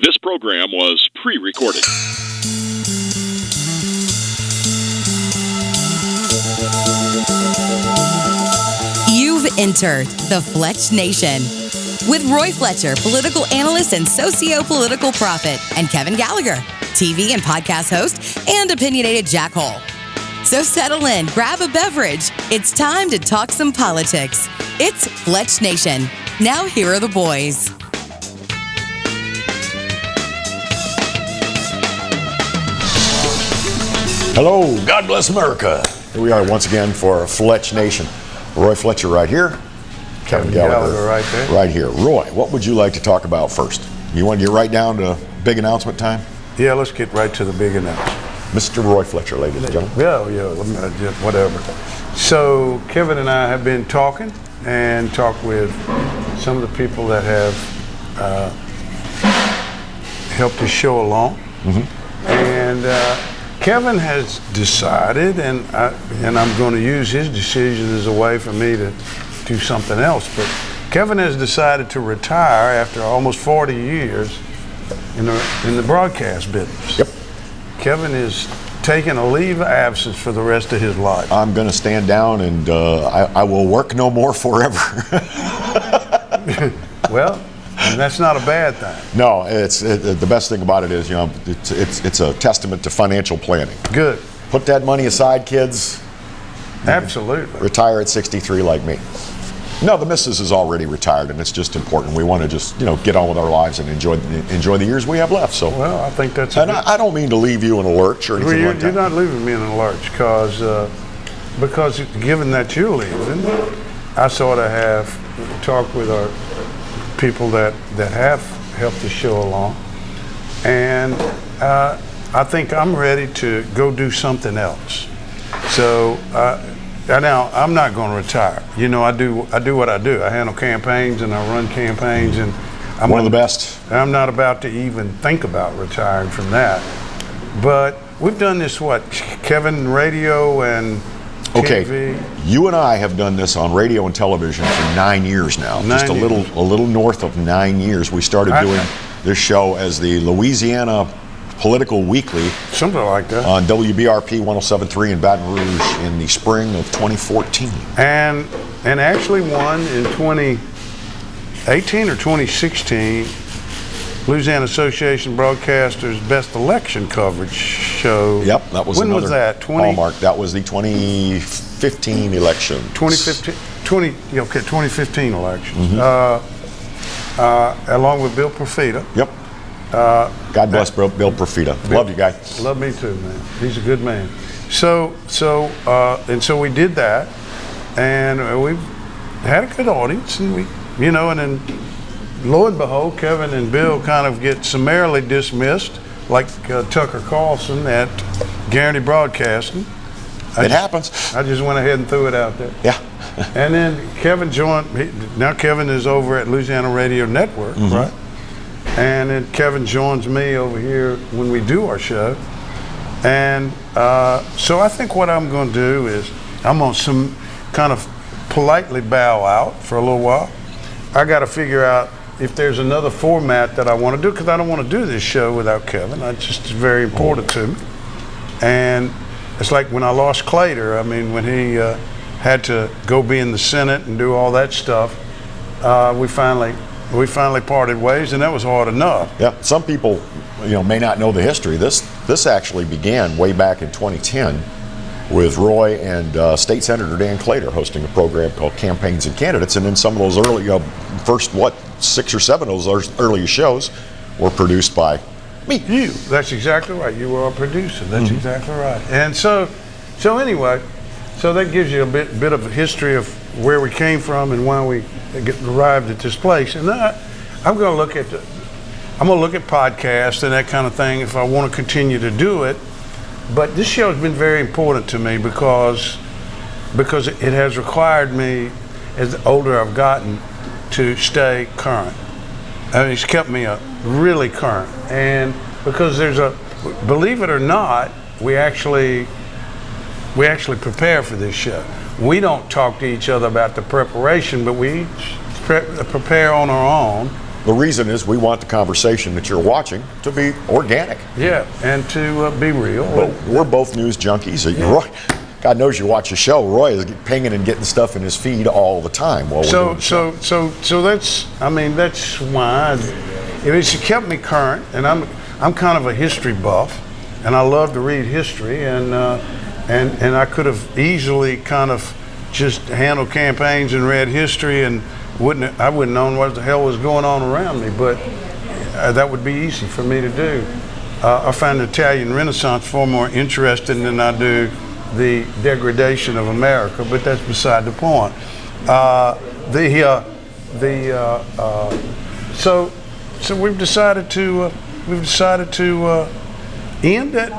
This program was pre-recorded. You've entered the Fletch Nation with Roy Fletcher, political analyst and socio-political prophet, and Kevin Gallagher, TV and podcast host and opinionated jackhole. So settle in, grab a beverage. It's time to talk some politics. It's Fletch Nation. Now here are the boys. Hello, God bless America. Here we are once again for Fletch Nation. Roy Fletcher right here. Kevin Gallagher right there. Right here. Roy, what would you like to talk about first? You want to get right down to big announcement time? Yeah, let's get right to the big announcement. Mr. Roy Fletcher, ladies and gentlemen. Yeah, whatever. So Kevin and I have been talking with some of the people that have helped the show along. Mm-hmm. And Kevin has decided, and I'm going to use his decision as a way for me to do something else, but Kevin has decided to retire after almost 40 years in the broadcast business. Yep. Kevin is taking a leave of absence for the rest of his life. I'm going to stand down and I will work no more forever. Well, that's not a bad thing. No, the best thing about it is, it's a testament to financial planning. Good. Put that money aside, kids. Absolutely. Retire at 63 like me. No, the missus is already retired, and it's just important. We want to just, get on with our lives and enjoy the years we have left. So, well, I think that's. I don't mean to leave you in a lurch or anything like that. You're not leaving me in a lurch, because given that you're leaving, I sort of have talked with our people that have helped the show along, and I think I'm ready to go do something else. So. Now I'm not going to retire. I do what I do. I handle campaigns and I run campaigns, and I'm one of the best. I'm not about to even think about retiring from that. But we've done this, Kevin, radio and TV. Okay, you and I have done this on radio and television for 9 years now. Just a little north of 9 years. We started doing this show as the Louisiana Political Weekly, something like that, on WBRP 107.3 in Baton Rouge in the spring of 2014, and actually won in 2018 or 2016 Louisiana Association Broadcasters Best Election Coverage Show. Yep, that was when another was that? hallmark. That was the 2015 election. 2015 election. Mm-hmm. Along with Bill Profita. Yep. God bless Bill Profita. Love you, guy. Love me too, man. He's a good man. So we did that, and we've had a good audience, and and then lo and behold, Kevin and Bill kind of get summarily dismissed, like Tucker Carlson at Guaranty Broadcasting. It happens. I just went ahead and threw it out there. Yeah. And then Kevin joined. Now Kevin is over at Louisiana Radio Network, mm-hmm. right? And then Kevin joins me over here when we do our show. And so I think what I'm going to do is I'm going to kind of politely bow out for a little while. I got to figure out if there's another format that I want to do, because I don't want to do this show without Kevin. It's very important to me. And it's like when I lost Claytor, when he had to go be in the Senate and do all that stuff, we finally parted ways, and that was hard enough. Yeah, some people, may not know the history. This actually began way back in 2010 with Roy and State Senator Dan Claytor hosting a program called Campaigns and Candidates, and then some of those early, first 6 or 7 of those earlier shows were produced by me. You. That's exactly right. You were a producer. That's mm-hmm. exactly right. And so anyway, so that gives you a bit of a history of where we came from and why we arrived at this place. And I'm going to look at podcasts and that kind of thing if I want to continue to do it. But this show has been very important to me because it has required me, as the older I've gotten, to stay current. It's kept me really current. And because believe it or not, we actually prepare for this show. We don't talk to each other about the preparation, but we prepare on our own. the reason is we want the conversation that you're watching to be organic. Yeah, and to be real. We're both news junkies. Roy, God knows you watch the show. Roy is pinging and getting stuff in his feed all the time. So that's why it's kept me current, and I'm kind of a history buff, and I love to read history, and I could have easily kind of just handled campaigns and read history, and I wouldn't known what the hell was going on around me, but that would be easy for me to do. I find the Italian Renaissance far more interesting than I do the degradation of America, but that's beside the point. So we've decided to end it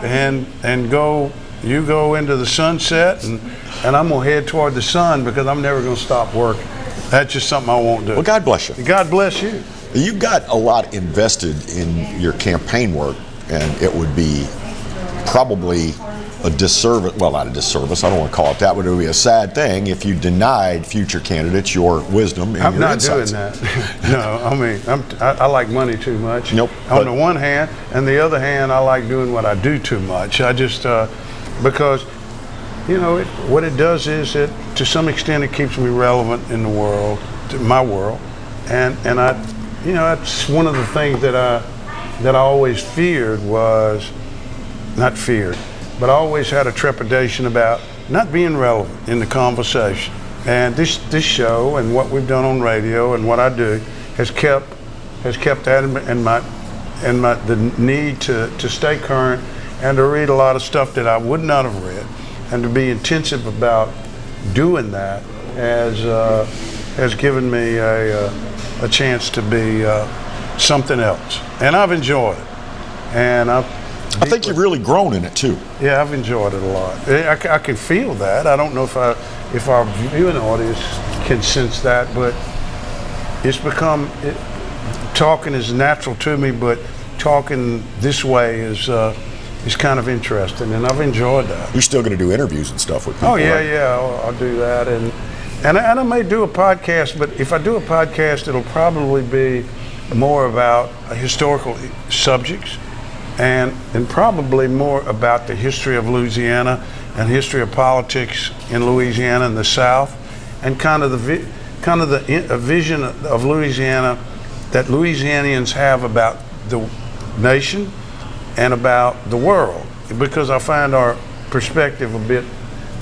and go. You go into the sunset, and I'm gonna head toward the sun because I'm never gonna stop working. That's just something I won't do. Well, God bless you. God bless you. You've got a lot invested in your campaign work, and it would be probably a disservice, well, not a disservice, I don't want to call it that, but it would be a sad thing if you denied future candidates your wisdom and I'm your not insights. doing that. No, I mean, I like money too much. Nope. On the one hand, and the other hand, I like doing what I do too much. I just, because, what it does is it, to some extent, it keeps me relevant in the world, to my world, and I, that's one of the things that I always feared was, not feared, but I always had a trepidation about not being relevant in the conversation. And this show and what we've done on radio and what I do has kept that and the need to stay current and to read a lot of stuff that I would not have read, and to be intensive about doing that has given me a chance to be something else, and I've enjoyed it. And I think you've really grown in it too. Yeah, I've enjoyed it a lot. I can feel that. I don't know if our viewing audience can sense that, but it's become talking is natural to me. But talking this way is kind of interesting, and I've enjoyed that. You're still going to do interviews and stuff with people. Oh yeah, right? yeah, I'll do that, and I may do a podcast. But if I do a podcast, it'll probably be more about historical subjects. And probably more about the history of Louisiana and history of politics in Louisiana and the South, and kind of a vision of Louisiana that Louisianians have about the nation and about the world, because I find our perspective a bit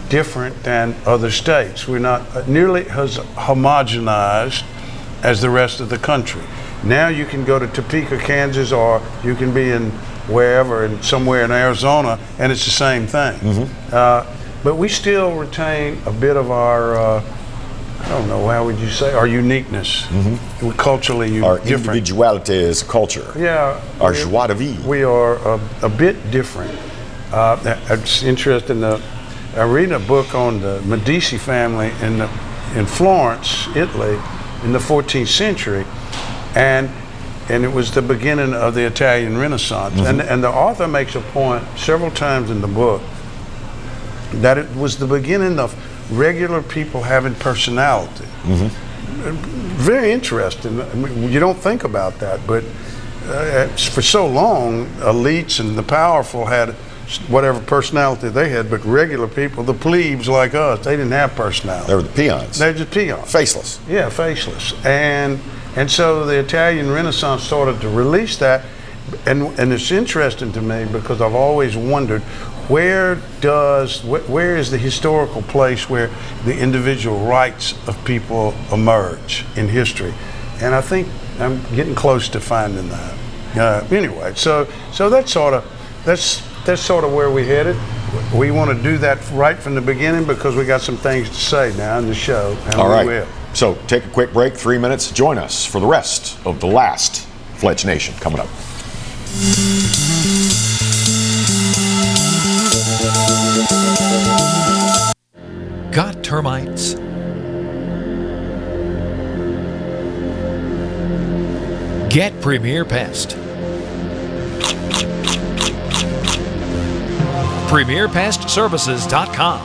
different than other states. We're not nearly as homogenized as the rest of the country. Now you can go to Topeka, Kansas, or you can be in wherever, and somewhere in Arizona, and it's the same thing. Mm-hmm. But we still retain a bit of our, I don't know, how would you say, our uniqueness. Mm-hmm. We're culturally different. Our individuality is culture. Yeah. Our joie de vivre. We are a bit different. It's interesting. I'm reading a book on the Medici family in Florence, Italy, in the 14th century, and it was the beginning of the Italian Renaissance. Mm-hmm. And the author makes a point several times in the book that it was the beginning of regular people having personality. Mm-hmm. Very interesting. I mean, you don't think about that, but for so long, elites and the powerful had whatever personality they had, but regular people, the plebes like us, they didn't have personality. They were the peons. They were just peons. Faceless. Yeah, faceless. And so the Italian Renaissance started to release that, and it's interesting to me because I've always wondered where is the historical place where the individual rights of people emerge in history, and I think I'm getting close to finding that. Anyway, so that's sort of where we headed. We want to do that right from the beginning because we got some things to say now in the show, and all right. We will. So take a quick break, 3 minutes. Join us for the rest of the last Fletch Nation coming up. Got termites? Get Premier Pest. PremierPestServices.com.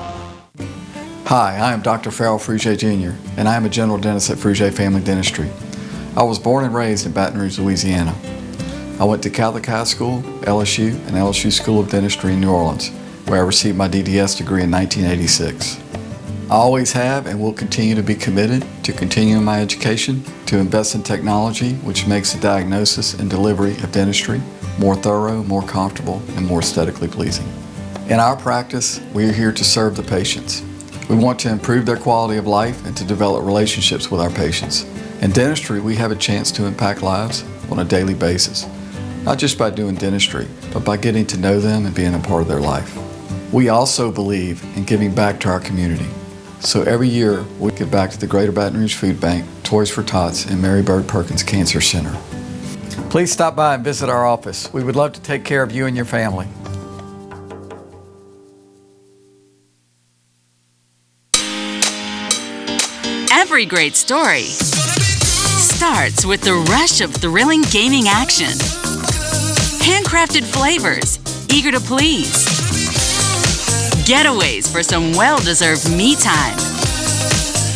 Hi, I am Dr. Farrell Frugier Jr., and I am a general dentist at Frugier Family Dentistry. I was born and raised in Baton Rouge, Louisiana. I went to Catholic High School, LSU, and LSU School of Dentistry in New Orleans, where I received my DDS degree in 1986. I always have and will continue to be committed to continuing my education, to invest in technology which makes the diagnosis and delivery of dentistry more thorough, more comfortable, and more aesthetically pleasing. In our practice, we are here to serve the patients. We want to improve their quality of life and to develop relationships with our patients. In dentistry, we have a chance to impact lives on a daily basis, not just by doing dentistry, but by getting to know them and being a part of their life. We also believe in giving back to our community. So every year, we give back to the Greater Baton Rouge Food Bank, Toys for Tots, and Mary Bird Perkins Cancer Center. Please stop by and visit our office. We would love to take care of you and your family. Every great story starts with the rush of thrilling gaming action. Handcrafted flavors, eager to please. Getaways for some well-deserved me time.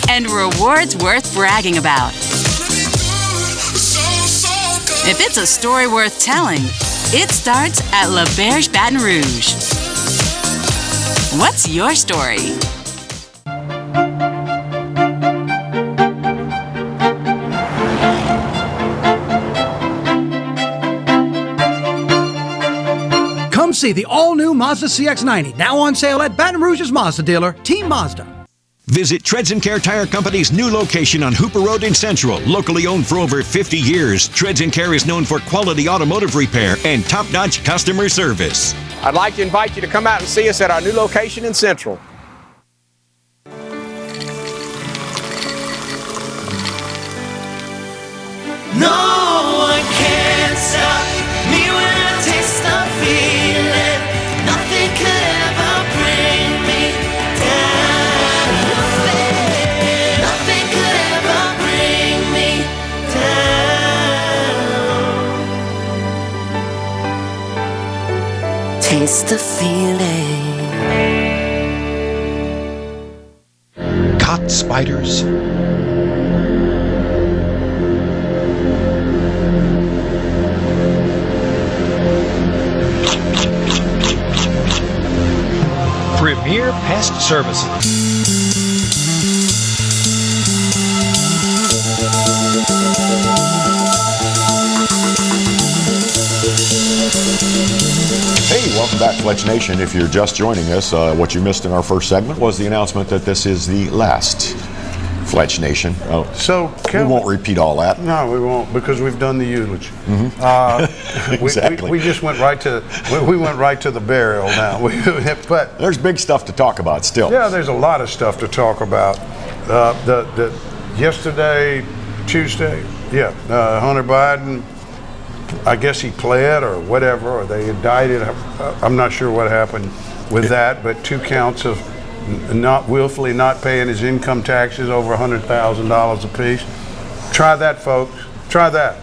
And rewards worth bragging about. If it's a story worth telling, it starts at La Berge Baton Rouge. What's your story? Come see the all-new Mazda CX-90, now on sale at Baton Rouge's Mazda dealer, Team Mazda. Visit Treads & Care Tire Company's new location on Hooper Road in Central. Locally owned for over 50 years, Treads & Care is known for quality automotive repair and top-notch customer service. I'd like to invite you to come out and see us at our new location in Central. No one can stop me when I taste the feeling. Nothing could ever bring me down. Nothing could ever bring me down. Taste the feeling. Caught spiders. Premier Pest Services. Hey, welcome back, Fletch Nation. If you're just joining us, what you missed in our first segment was the announcement that this is the last Fletch Nation. So we won't repeat all that. No, we won't, because we've done the eulogy. Exactly. We just went right to we went right to the burial now. But there's big stuff to talk about still. Yeah, there's a lot of stuff to talk about. Yesterday, Tuesday, Hunter Biden, I guess he pled or whatever, or they indicted. I'm not sure what happened with that, but 2 counts of not willfully not paying his income taxes over $100,000 apiece. Try that, folks. Try that.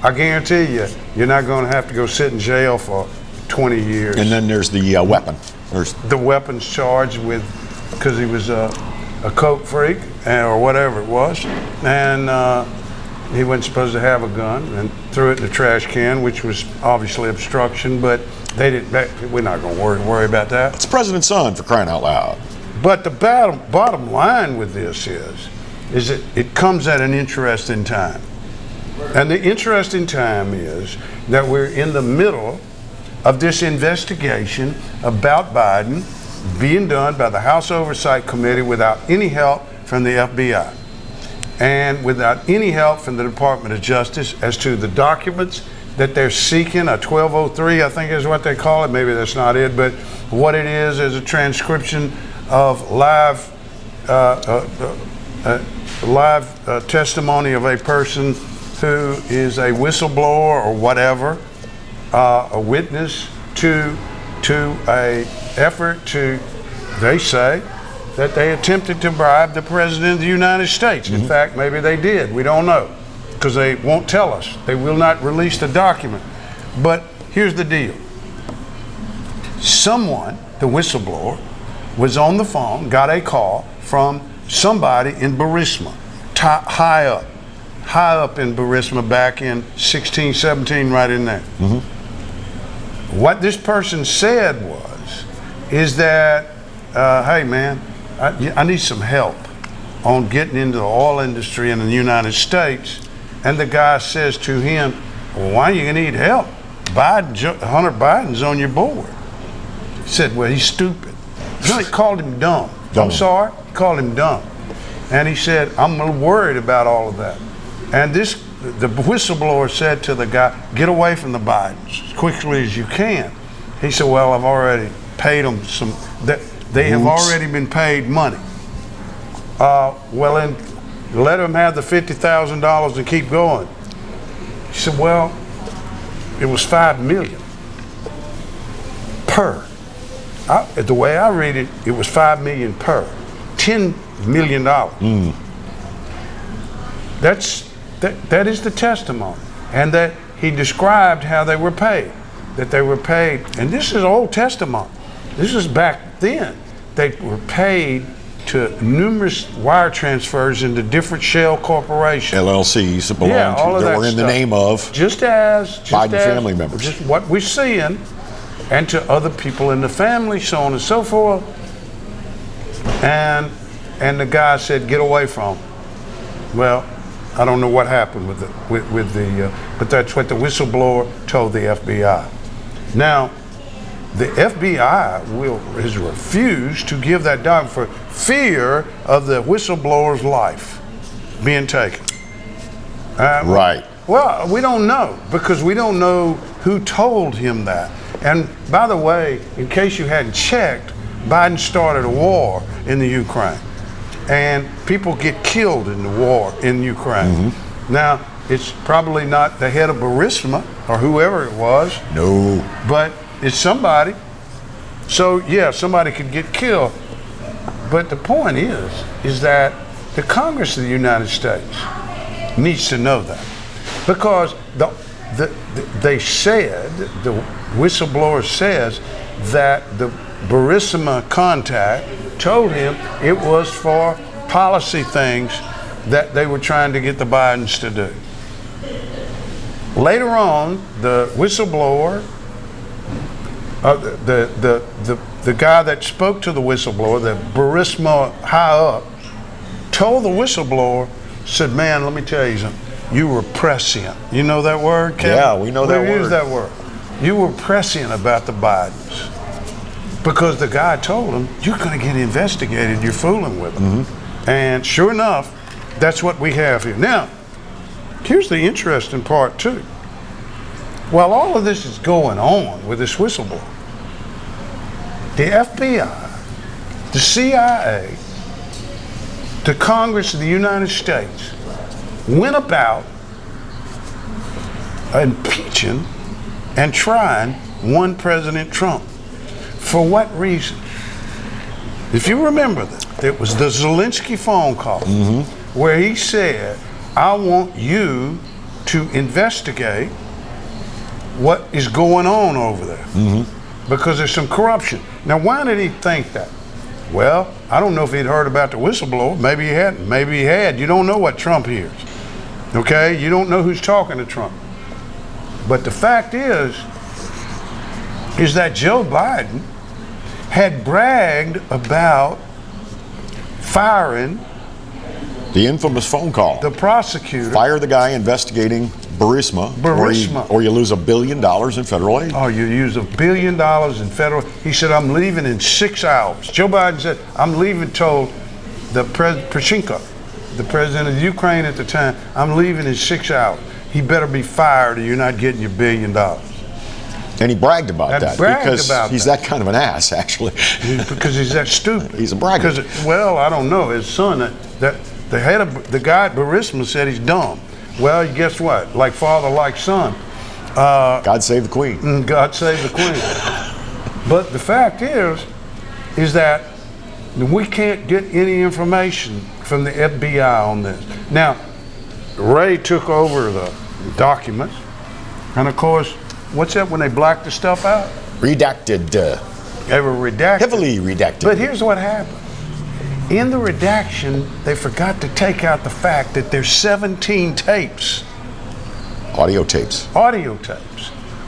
I guarantee you, you're not going to have to go sit in jail for 20 years. And then there's the weapon. There's the weapons charged with, because he was a coke freak or whatever it was, and he wasn't supposed to have a gun, and threw it in the trash can, which was obviously obstruction, but they didn't. We're not going to worry about that. It's the president's son, for crying out loud. But the bottom line with this is that it comes at an interesting time. And the interesting time is that we're in the middle of this investigation about Biden being done by the House Oversight Committee without any help from the FBI and without any help from the Department of Justice as to the documents that they're seeking. A 1203, I think is what they call it. Maybe that's not it, but what it is a transcription of live testimony of a person who is a whistleblower or whatever, a witness to a effort to, they say, that they attempted to bribe the President of the United States. In fact, maybe they did. We don't know, because they won't tell us. They will not release the document. But here's the deal. Someone, the whistleblower, was on the phone, got a call from somebody in Burisma, high high up in Burisma back in 16, 17, right in there. What this person said is that, hey man, I need some help on getting into the oil industry in the United States. And the guy says to him, well, why are you gonna need help? Hunter Biden's on your board. He said, well, he's stupid. No, he called him dumb. I'm sorry, he called him dumb. And he said, I'm a little worried about all of that. And the whistleblower said to the guy, get away from the Bidens as quickly as you can. He said, well, I've already paid them they have already been paid money. Well, then let them have the $50,000 and keep going. He said, well, it was $5 million per. The way I read it, it was $5 million per. $10 million. That is the testimony. And that he described how they were paid. That they were paid, and this is Old Testament. This is back then. They were paid to numerous wire transfers into different shell corporations. LLCs that belonged to, that were in the name of just as Biden family members. Just what we're seeing, and to other people in the family, so on and so forth. And the guy said, get away from him. Well, I don't know what happened with but that's what the whistleblower told the FBI. Now, the FBI has refused to give that document for fear of the whistleblower's life being taken. Right. Well, we don't know, because we don't know who told him that. And by the way, in case you hadn't checked, Biden started a war in the Ukraine. And people get killed in the war in Ukraine. Now, it's probably not the head of Burisma or whoever it was. No. But it's somebody. So, yeah, somebody could get killed. But the point is that the Congress of the United States needs to know that. Because they said, the whistleblower says that the Burisma contact told him it was for policy things that they were trying to get the Bidens to do. Later on, the whistleblower, the guy that spoke to the whistleblower, the Burisma high up, told the whistleblower, said, man, let me tell you something. You were prescient. You know that word, Kevin? Yeah, we know that word. We use that word. You were prescient about the Bidens. Because the guy told him, you're going to get investigated, you're fooling with them. And sure enough, that's what we have here. Now, here's the interesting part too. While all of this is going on with this whistleblower, the FBI, the CIA, the Congress of the United States went about impeaching and trying one President Trump. For what reason? If you remember that, it was the Zelensky phone call where he said, I want you to investigate what is going on over there because there's some corruption. Now, why did he think that? Well, I don't know if he'd heard about the whistleblower. Maybe he hadn't. Maybe he had. You don't know what Trump hears. Okay? You don't know who's talking to Trump. But the fact is that Joe Biden had bragged about firing the infamous phone call. The prosecutor. Fire the guy investigating Burisma. Or you lose $1 billion in federal aid. Oh, you use $1 billion in federal. He said, I'm leaving in 6 hours. Joe Biden said, I'm leaving, told the Poroshenko, the president of Ukraine at the time, I'm leaving in 6 hours. He better be fired or you're not getting your $1 billion. And he bragged about that because he's that kind of an ass, actually. Because he's that stupid. He's a bragger. Well, I don't know. His son, the head of the guy at Burisma said he's dumb. Well, guess what? Like father, like son. God save the queen. God save the queen. But the fact is that we can't get any information from the FBI on this. Now, Ray took over the documents, and of course, what's that when they black the stuff out? Redacted. They were redacted. Heavily redacted. But here's what happened. In the redaction, they forgot to take out the fact that there's 17 tapes. Audio tapes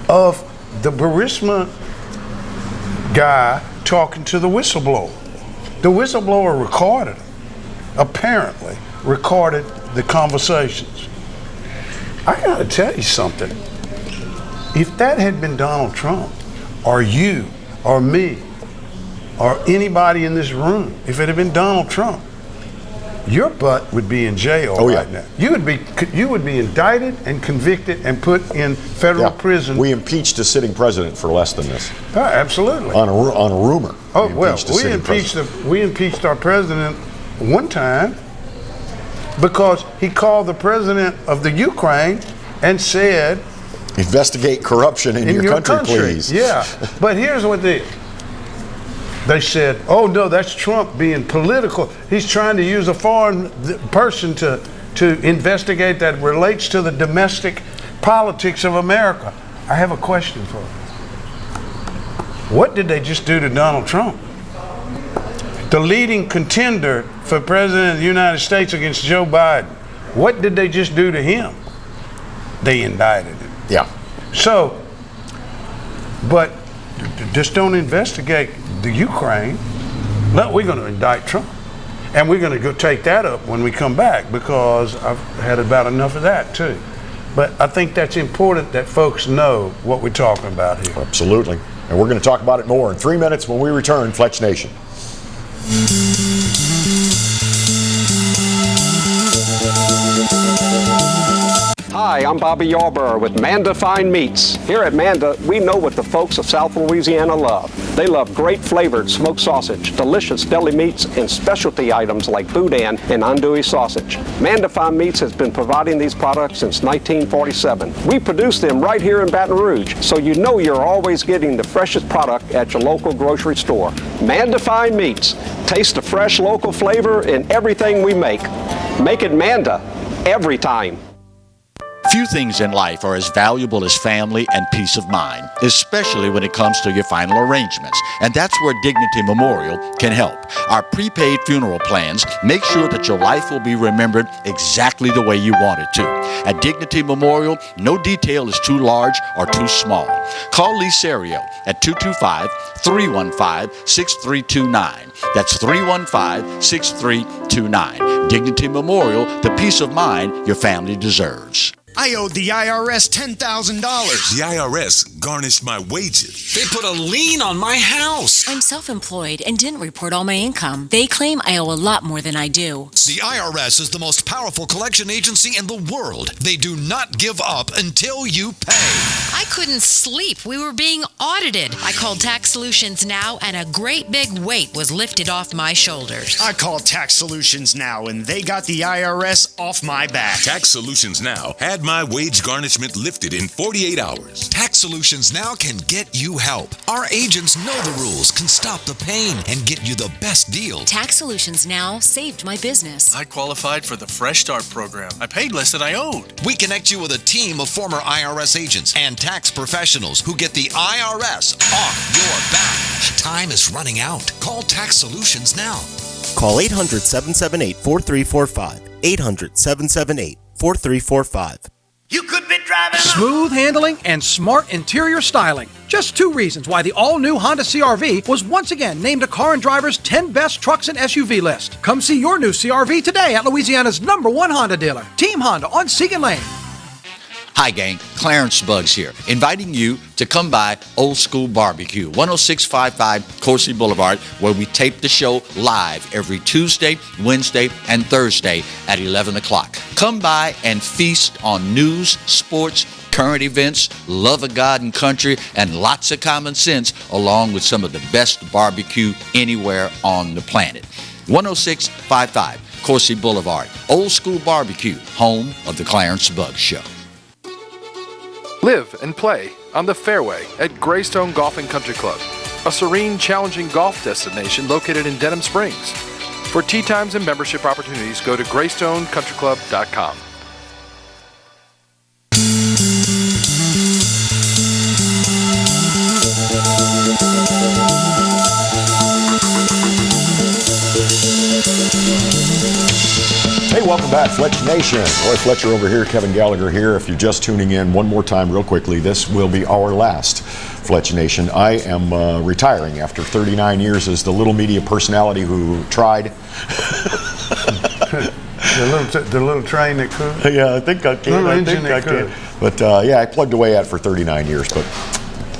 of the Burisma guy talking to the whistleblower. The whistleblower recorded them, apparently recorded the conversations. I gotta tell you something. If that had been Donald Trump, or you, or me, or anybody in this room, if it had been Donald Trump, your butt would be in jail right now. You would be indicted and convicted and put in federal prison. We impeached a sitting president for less than this. Absolutely. On a rumor. We impeached our president one time because he called the president of the Ukraine and said, investigate corruption in your country, please. Yeah, but here's what they said, oh no, that's Trump being political. He's trying to use a foreign person to investigate that relates to the domestic politics of America. I have a question for you. What did they just do to Donald Trump? The leading contender for president of the United States against Joe Biden. What did they just do to him? They indicted him. Yeah. So, but just don't investigate the Ukraine. No, we're going to indict Trump. And we're going to go take that up when we come back because I've had about enough of that too. But I think that's important that folks know what we're talking about here. Absolutely. And we're going to talk about it more in 3 minutes when we return, Fletch Nation. Hi, I'm Bobby Yarborough with Manda Fine Meats. Here at Manda, we know what the folks of South Louisiana love. They love great flavored smoked sausage, delicious deli meats, and specialty items like boudin and andouille sausage. Manda Fine Meats has been providing these products since 1947. We produce them right here in Baton Rouge, so you know you're always getting the freshest product at your local grocery store. Manda Fine Meats. Taste the fresh local flavor in everything we make. Make it Manda every time. Few things in life are as valuable as family and peace of mind, especially when it comes to your final arrangements. And that's where Dignity Memorial can help. Our prepaid funeral plans make sure that your life will be remembered exactly the way you want it to. At Dignity Memorial, no detail is too large or too small. Call Lee Serio at 225-315-6329. That's 315-6329. Dignity Memorial, the peace of mind your family deserves. I owed the IRS $10,000. The IRS garnished my wages. They put a lien on my house. I'm self-employed and didn't report all my income. They claim I owe a lot more than I do. The IRS is the most powerful collection agency in the world. They do not give up until you pay. I couldn't sleep. We were being audited. I called Tax Solutions Now, and a great big weight was lifted off my shoulders. I called Tax Solutions Now, and they got the IRS off my back. Tax Solutions Now had my wage garnishment lifted in 48 hours. Tax Solutions Now can get you help. Our agents know the rules, can stop the pain, and get you the best deal. Tax Solutions Now saved my business. I qualified for the Fresh Start program. I paid less than I owed. We connect you with a team of former IRS agents and tax professionals who get the IRS off your back. Time is running out. Call Tax Solutions now. Call 800-778-4345. 800-778-4345. You could be driving smooth handling and smart interior styling. Just two reasons why the all-new Honda CR-V was once again named a Car and Driver's 10 Best Trucks and SUV list. Come see your new CR-V today at Louisiana's #1 Honda dealer, Team Honda on Segan Lane. Hi gang, Clarence Buggs here, inviting you to come by Old School Barbecue, 10655 Coursey Boulevard, where we tape the show live every Tuesday, Wednesday, and Thursday at 11 o'clock. Come by and feast on news, sports, current events, love of God and country, and lots of common sense, along with some of the best barbecue anywhere on the planet. 10655 Coursey Boulevard, Old School Barbecue, home of the Clarence Buggs Show. Live and play on the fairway at Greystone Golf and Country Club, a serene, challenging golf destination located in Denham Springs. For tee times and membership opportunities, go to GreystoneCountryClub.com. back, Fletch Nation. Roy Fletcher over here, Kevin Gallagher here. If you're just tuning in, one more time real quickly, this will be our last Fletch Nation. I am retiring after 39 years as the little media personality who tried. the little train that could? Yeah, I think I can. I think I can. But yeah, I plugged away at it for 39 years. But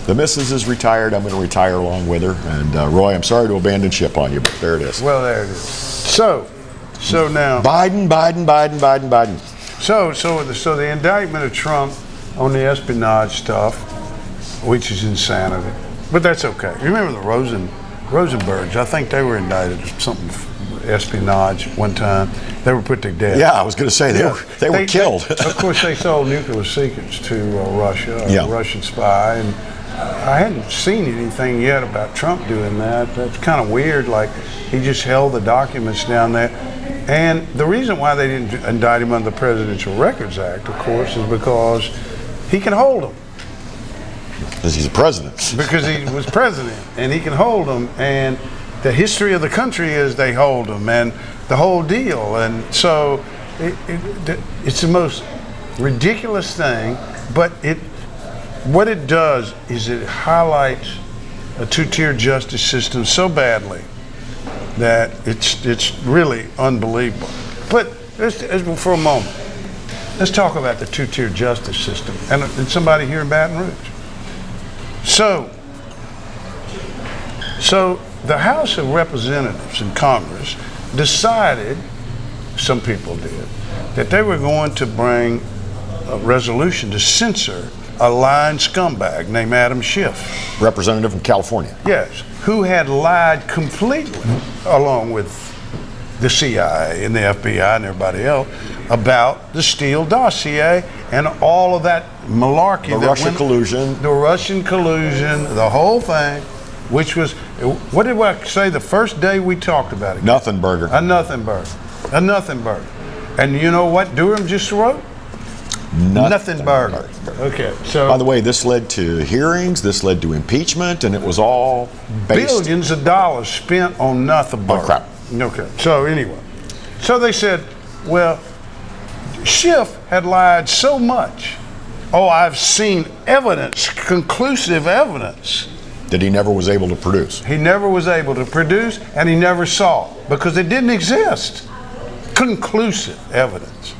the missus is retired. I'm going to retire along with her. And Roy, I'm sorry to abandon ship on you, but there it is. Well, there it is. So now Biden. So the indictment of Trump on the espionage stuff, which is insanity, but that's okay. You remember the Rosenbergs? I think they were indicted for something espionage one time. They were put to death. Yeah, I was going to say they were killed. Of course, they sold nuclear secrets to Russia, a Russian spy, and I hadn't seen anything yet about Trump doing that. That's kind of weird. Like he just held the documents down there. And the reason why they didn't indict him under the Presidential Records Act, of course, is because he can hold them. Because he's the president. Because he was president, and he can hold them. And the history of the country is they hold them, and the whole deal. And so it's the most ridiculous thing, but what it does is it highlights a two-tier justice system so badly that it's really unbelievable. But for a moment, let's talk about the two-tier justice system and somebody here in Baton Rouge. So the House of Representatives in Congress decided, some people did, that they were going to bring a resolution to censor a lying scumbag named Adam Schiff. Representative from California. Yes, who had lied completely, along with the CIA and the FBI and everybody else, about the Steele dossier and all of that malarkey. The Russian collusion. The Russian collusion, the whole thing, which was, what did I say the first day we talked about it? Nothing burger. A nothing burger. A nothing burger. And you know what Durham just wrote? Nothing burger. Okay. So, by the way, this led to hearings, this led to impeachment, and it was all based billions of dollars spent on nothing burger. Oh, crap. Okay. So anyway, so they said, well, Schiff had lied so much. Oh, I've seen evidence, conclusive evidence. That he never was able to produce. He never was able to produce, and he never saw, because it didn't exist. Conclusive evidence.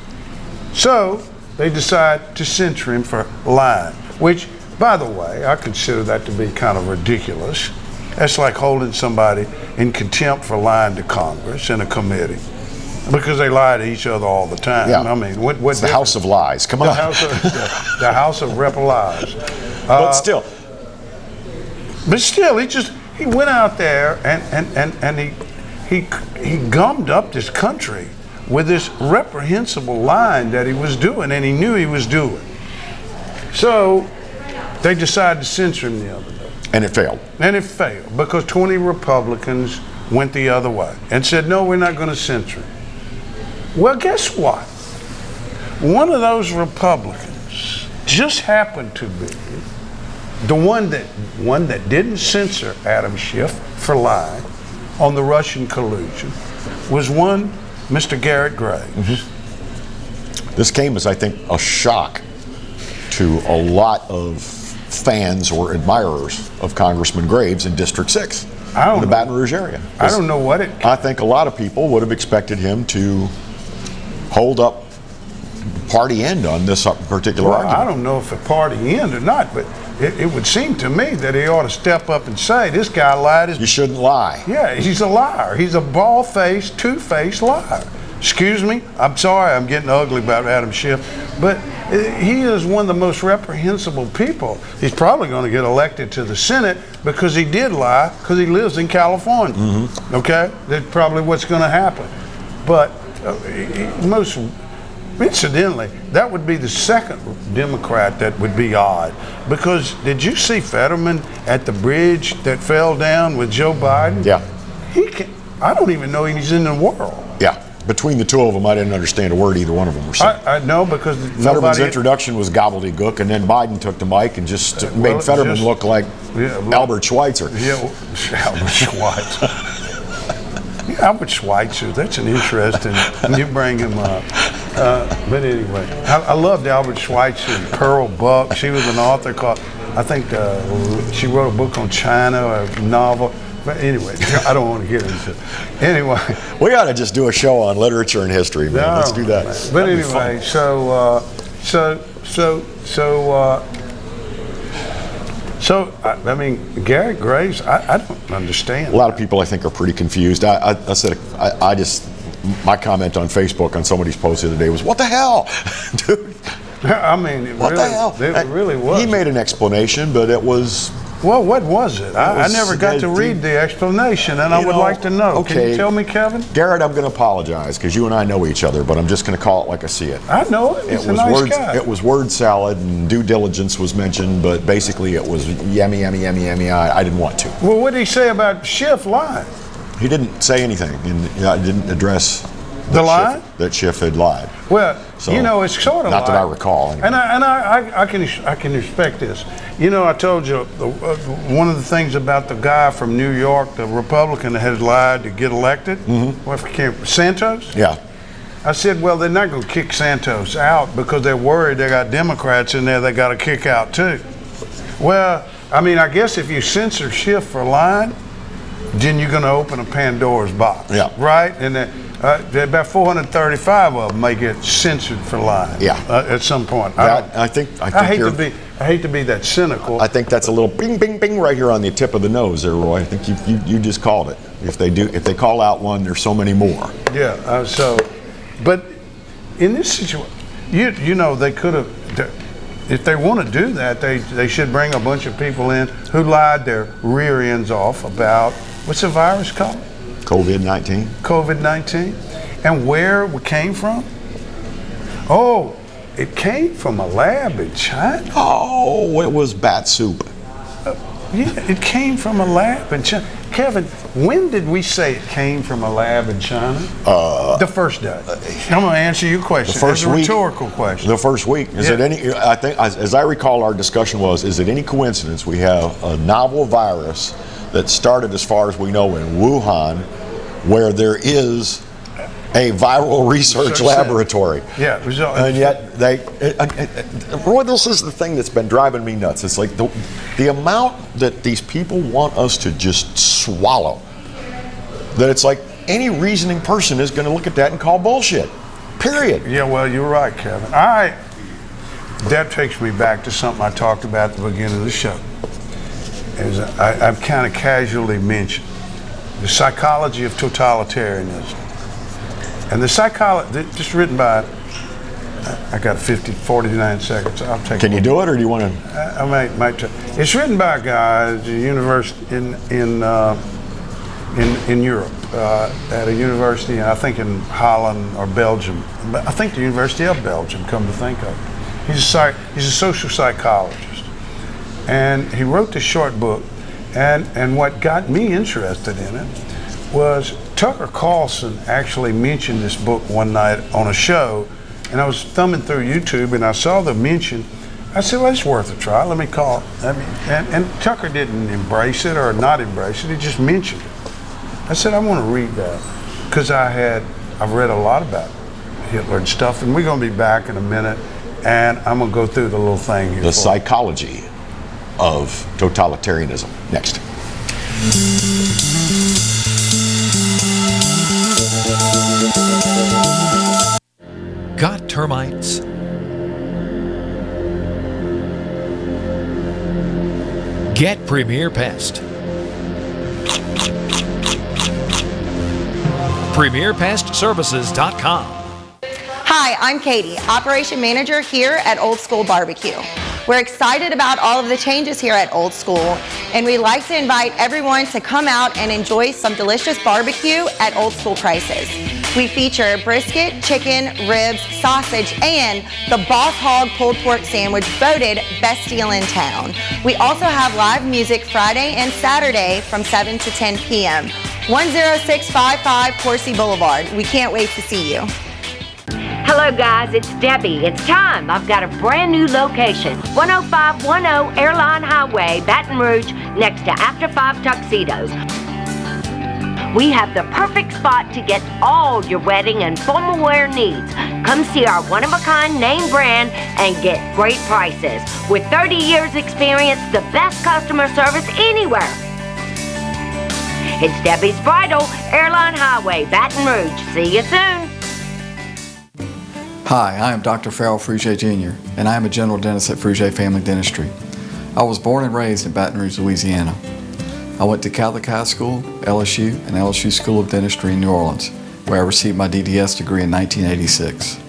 So they decide to censure him for lying, which, by the way, I consider that to be kind of ridiculous. That's like holding somebody in contempt for lying to Congress in a committee, because they lie to each other all the time. Yeah. I mean, what it's the House of Lies. Come on. The House of Rep Lies. But still, he went out there and he gummed up this country with this reprehensible lying that he was doing, and he knew he was doing. So they decided to censor him the other day. And it failed. And it failed because 20 Republicans went the other way and said, no, we're not going to censor him. Well, guess what? One of those Republicans just happened to be the one that didn't censor Adam Schiff for lying on the Russian collusion was one Mr. Garrett Graves. Mm-hmm. This came as, I think, a shock to a lot of fans or admirers of Congressman Graves in District 6 in the Baton Rouge area. I don't know what it... I think a lot of people would have expected him to hold up party end on this particular argument. I don't know if a party end or not, but it would seem to me that he ought to step up and say, this guy lied. You shouldn't lie. Yeah, he's a liar. He's a bald-faced, two-faced liar. Excuse me, I'm sorry I'm getting ugly about Adam Schiff, but he is one of the most reprehensible people. He's probably going to get elected to the Senate because he did lie, because he lives in California. Mm-hmm. Okay? That's probably what's going to happen. But incidentally, that would be the second Democrat that would be odd. Because did you see Fetterman at the bridge that fell down with Joe Biden? Yeah. I don't even know he's in the world. Yeah. Between the two of them, I didn't understand a word either one of them were saying. I know, because Fetterman's introduction was gobbledygook, and then Biden took the mic and just made Fetterman look like Albert Schweitzer. Yeah, Albert Schweitzer. Albert Schweitzer, that's an interesting, you bring him up. But anyway, I loved Albert Schweitzer, Pearl Buck. She was an author called, I think she wrote a book on China, a novel. But anyway, I don't want to get into it. Anyway. We got to just do a show on literature and history, man. No, Let's do that. Man. But anyway, I mean, Garrett Graves, I don't understand. A lot of people, I think, are pretty confused. I said, my comment on Facebook on somebody's post the other day was, what the hell? Dude. I mean, what the hell? It really was. He made an explanation, but it was... Well, what was it? I never got to read the explanation, and I would like to know. Okay. Can you tell me, Kevin? Garrett, I'm going to apologize because you and I know each other, but I'm just going to call it like I see it. I know it. He's a nice guy. It was word salad, and due diligence was mentioned, but basically it was yummy, yummy, yummy, yummy. I didn't want to. Well, what did he say about Schiff lying? He didn't say anything, and I didn't address the lie that Schiff had lied. Well, so, it's sort of not that I recall. Anyway. And I can respect this. I told you one of the things about the guy from New York, the Republican that has lied to get elected. Mm-hmm. Santos. Yeah. I said, well, they're not going to kick Santos out because they're worried they got Democrats in there they got to kick out too. Well, I mean, I guess if you censor Schiff for lying, then you're going to open a Pandora's box. Yeah. Right? And about 435 of them may get censored for lying. Yeah. At some point. I hate to be that cynical. I think that's a little bing, bing, bing right here on the tip of the nose there, Roy. I think you just called it. If they call out one, there's so many more. Yeah. But in this situation, they could have. If they want to do that, they should bring a bunch of people in who lied their rear ends off about what's the virus called? COVID-19. COVID-19, and where it came from? Oh, it came from a lab in China. Oh, it was bat soup. Yeah, it came from a lab in China. Kevin, when did we say it came from a lab in China? The first day. I'm going to answer your question. The first week. It's a rhetorical question. The first week. Is it any? I think, as I recall, our discussion was: is it any coincidence we have a novel virus that started, as far as we know, in Wuhan, where there is a viral research laboratory? Yeah. And yet Roy, this is the thing that's been driving me nuts. It's like the amount that these people want us to just swallow, that it's like any reasoning person is going to look at that and call bullshit. Period. Yeah, well, you're right, Kevin. That takes me back to something I talked about at the beginning of the show. As I've kind of casually mentioned the psychology of totalitarianism. And the psychology, just written by, I got 49 seconds. I'll take it. Can you do it, or do you want to? I might try. It's written by a guy at a university in Europe, at a university, I think in Holland or Belgium. But I think the University of Belgium, come to think of it. He's a social psychologist. And he wrote this short book. And what got me interested in it was Tucker Carlson actually mentioned this book one night on a show, and I was thumbing through YouTube and I saw the mention. I said, well, it's worth a try. Let me call. And Tucker didn't embrace it or not embrace it. He just mentioned it. I said, I want to read that because I've read a lot about Hitler and stuff, and we're going to be back in a minute, and I'm going to go through the little thing here. The psychology of totalitarianism. Next. Got termites? Get Premier Pest. PremierPestServices.com. Hi, I'm Katie, Operation Manager here at Old School Barbecue. We're excited about all of the changes here at Old School, and we'd like to invite everyone to come out and enjoy some delicious barbecue at Old School prices. We feature brisket, chicken, ribs, sausage, and the Boss Hog pulled pork sandwich voted best deal in town. We also have live music Friday and Saturday from 7 to 10 p.m. 10655 Coursey Boulevard. We can't wait to see you. Hello guys, it's Debbie. It's time. I've got a brand new location. 10510 Airline Highway, Baton Rouge, next to After 5 Tuxedos. We have the perfect spot to get all your wedding and formal wear needs. Come see our one-of-a-kind name brand and get great prices. With 30 years experience, the best customer service anywhere. It's Debbie's Bridal, Airline Highway, Baton Rouge. See you soon. Hi, I am Dr. Farrell Frugier Jr., and I am a general dentist at Frugier Family Dentistry. I was born and raised in Baton Rouge, Louisiana. I went to Catholic High School, LSU, and LSU School of Dentistry in New Orleans, where I received my DDS degree in 1986.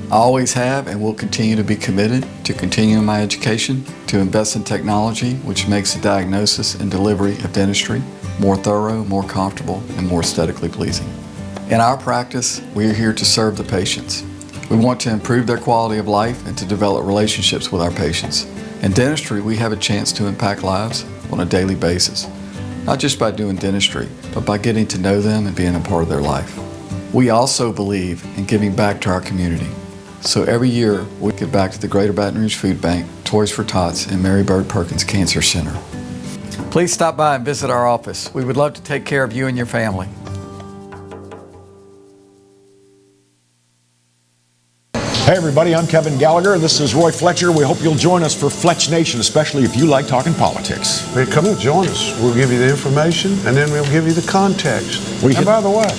I always have and will continue to be committed to continuing my education, to invest in technology which makes the diagnosis and delivery of dentistry more thorough, more comfortable, and more aesthetically pleasing. In our practice, we are here to serve the patients. We want to improve their quality of life and to develop relationships with our patients. In dentistry, we have a chance to impact lives on a daily basis, not just by doing dentistry, but by getting to know them and being a part of their life. We also believe in giving back to our community. So every year, we give back to the Greater Baton Rouge Food Bank, Toys for Tots, and Mary Bird Perkins Cancer Center. Please stop by and visit our office. We would love to take care of you and your family. Hey everybody, I'm Kevin Gallagher. This is Roy Fletcher. We hope you'll join us for Fletch Nation, especially if you like talking politics. Hey, come and join us. We'll give you the information, and then we'll give you the context. And by the way,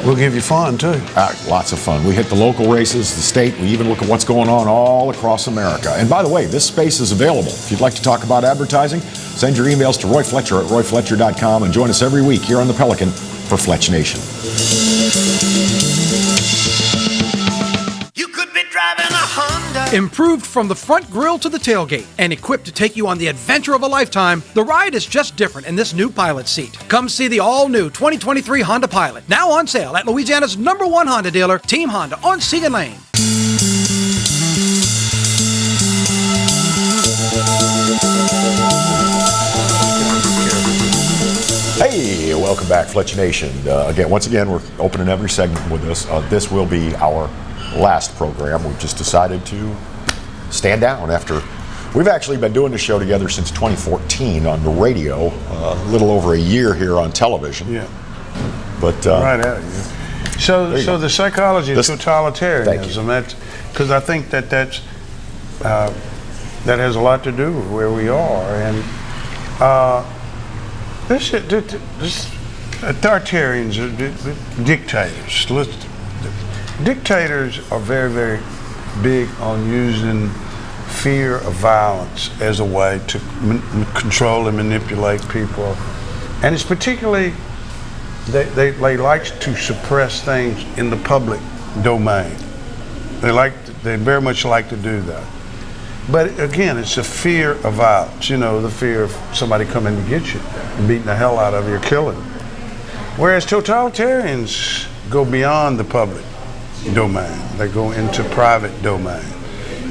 we'll give you fun too. Lots of fun. We hit the local races, the state. We even look at what's going on all across America. And by the way, this space is available. If you'd like to talk about advertising, send your emails to Roy Fletcher at royfletcher.com and join us every week here on the Pelican for Fletch Nation. Improved from the front grille to the tailgate and equipped to take you on the adventure of a lifetime, the ride is just different in this new Pilot seat. Come see the all-new 2023 Honda Pilot, now on sale at Louisiana's #1 Honda dealer, Team Honda on Siegen Lane. Hey, welcome back, Fletch Nation. Once again, we're opening every segment with this. This will be our last program. We've just decided to stand down after we've actually been doing the show together since 2014 on the radio, a little over a year here on television. Yeah. But right at you. So the psychology of totalitarianism, because I think that has a lot to do with where we are, and authoritarians are dictators. Dictators are very, very big on using fear of violence as a way to control and manipulate people. And it's particularly, they like to suppress things in the public domain. They very much like to do that. But again, it's a fear of violence, the fear of somebody coming to get you, beating the hell out of you, or killing you. Whereas totalitarians go beyond the public domain. They go into private domain,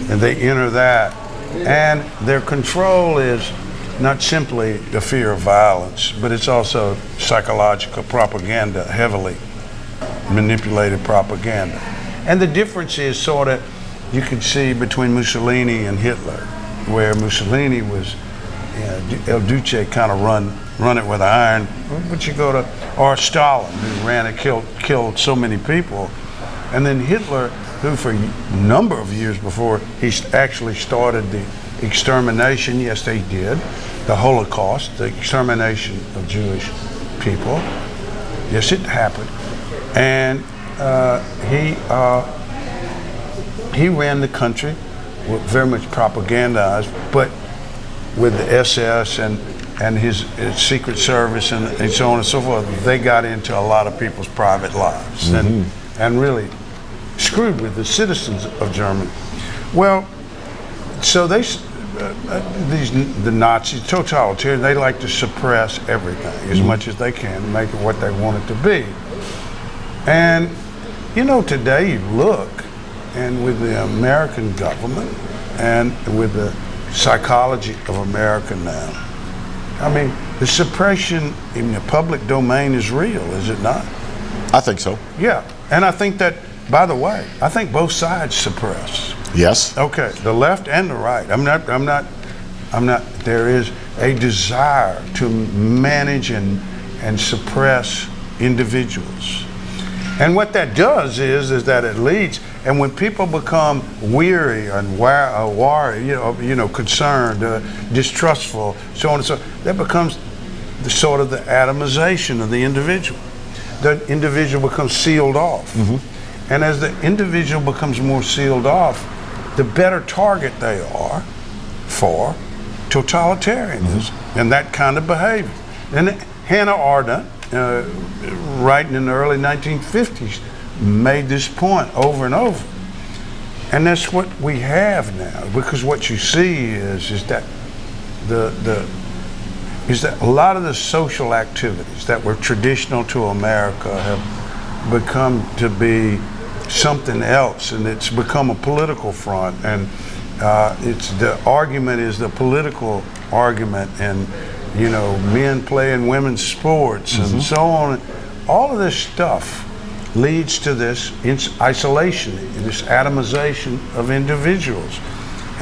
and they enter that, and their control is not simply the fear of violence, but it's also psychological propaganda, heavily manipulated propaganda. And the difference is sort of, you can see between Mussolini and Hitler, where Mussolini was, El Duce kind of run it with iron, but you go to, or Stalin, who ran and killed so many people. And then Hitler, who for a number of years before he actually started the extermination, yes they did, the Holocaust, the extermination of Jewish people. Yes, it happened. And he ran the country, very much propagandized, but with the SS and his Secret Service and so on and so forth, they got into a lot of people's private lives. Mm-hmm. And really screwed with the citizens of Germany. Well, so the Nazis, totalitarian, they like to suppress everything as much as they can to make it what they want it to be. And today you look, and with the American government and with the psychology of America now, I mean, the suppression in the public domain is real, is it not? I think so. Yeah, and I think that, by the way, I think both sides suppress. Yes. Okay, the left and the right. I'm not. There is a desire to manage and and suppress individuals. And what that does is that it leads, and when people become weary and worried, concerned, distrustful, so on and so, that becomes the sort of the atomization of the individual. The individual becomes sealed off. And as the individual becomes more sealed off, the better target they are for totalitarianism and that kind of behavior. And Hannah Arendt, writing in the early 1950s, made this point over and over. And that's what we have now, because what you see is that a lot of the social activities that were traditional to America have become to be something else, and it's become a political front, and it's the argument is the political argument, and men playing women's sports and so on. All of this stuff leads to this isolation, this atomization of individuals.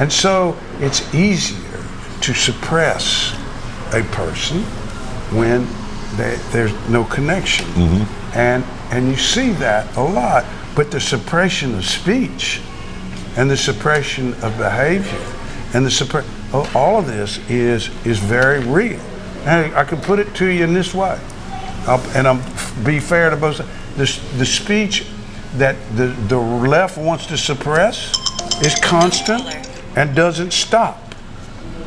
And so it's easier to suppress a person when there's no connection. And you see that a lot. But the suppression of speech and the suppression of behavior and all of this is very real. And I can put it to you in this way, and I'll be fair to both sides. The speech that the left wants to suppress is constant and doesn't stop.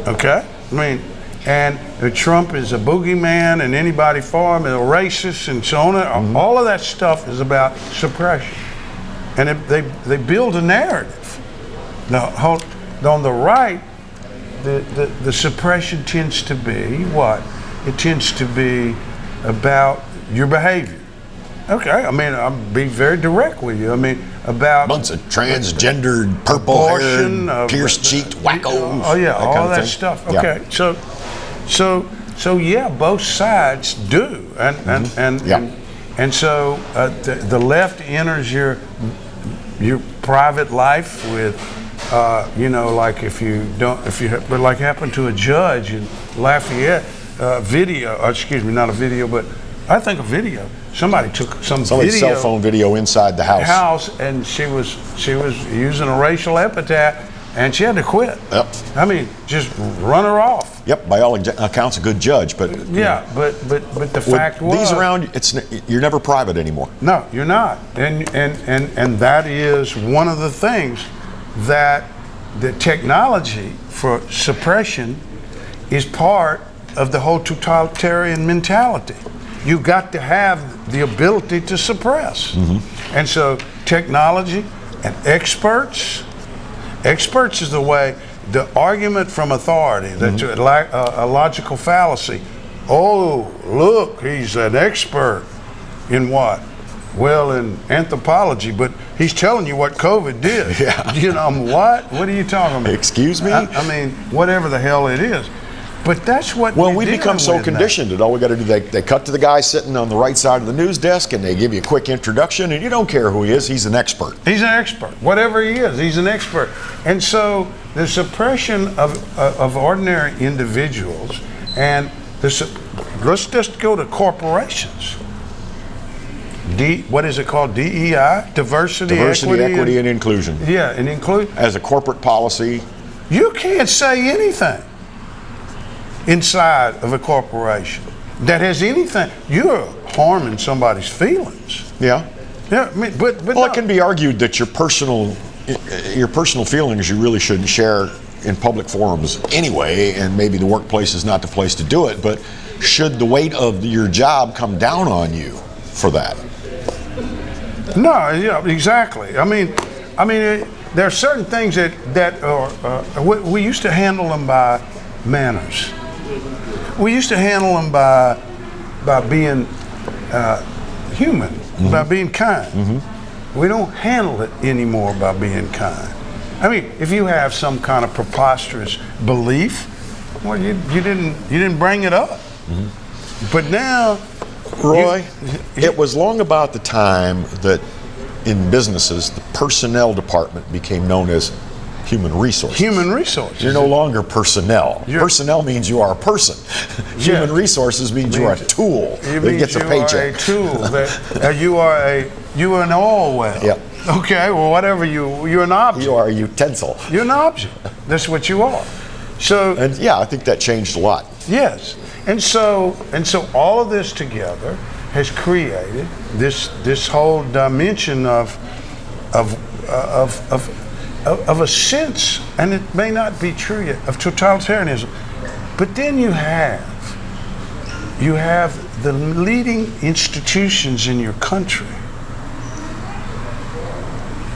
Okay? I mean, and Trump is a boogeyman, and anybody for him is a racist, and so on. All of that stuff is about suppression. And they build a narrative. Now, on the right, the suppression tends to be what? It tends to be about your behavior. Okay, I mean, I'll be very direct with you. I mean, about bunch of transgendered, purple-haired, pierced-cheeked wackos. Oh yeah, all that stuff. Okay, so yeah, both sides do, and so the left enters your private life with, like like happened to a judge in Lafayette, not a video, but I think a video. Somebody took somebody's cell phone video inside the house. And she was using a racial epithet, and she had to quit. Yep. I mean, just run her off. Yep. By all accounts, a good judge, but but the fact was, these around, you're never private anymore. No, you're not, and that is one of the things that the technology for suppression is part of the whole totalitarian mentality. You've got to have the ability to suppress. And so technology and experts is the way, the argument from authority, that's a logical fallacy. Oh, look, he's an expert in what? Well, in anthropology, but he's telling you what COVID did. What? What are you talking about? Excuse me? I mean, whatever the hell it is. But that's what we become so conditioned that all we got to do, they cut to the guy sitting on the right side of the news desk, and they give you a quick introduction, and you don't care who he is, he's an expert. He's an expert. Whatever he is, he's an expert. And so the suppression of ordinary individuals, and let's just go to corporations. What is it called? DEI? Diversity, equity, and inclusion. Yeah, and include. As a corporate policy. You can't say anything inside of a corporation that has anything. You're harming somebody's feelings. Yeah. I mean, but it can be argued that your personal feelings you really shouldn't share in public forums anyway, and maybe the workplace is not the place to do it. But should the weight of your job come down on you for that? No. Yeah. Exactly. I mean, there are certain things that are we used to handle them by manners. We used to handle them by being human, by being kind. We don't handle it anymore by being kind. I mean, if you have some kind of preposterous belief, well, you didn't bring it up. But now, Roy, it was long about the time that in businesses the personnel department became known as human resources. Human resources. You're no longer personnel. Personnel means you are a person. Human resources means you are a tool that gets a paycheck. You are a tool. That you are an oil well. Yep. Okay, well, whatever you're an object. You are a utensil. You're an object. That's what you are. So. And yeah, I think that changed a lot. Yes. And so all of this together has created this whole dimension of a sense, and it may not be true yet, of totalitarianism. But then you have the leading institutions in your country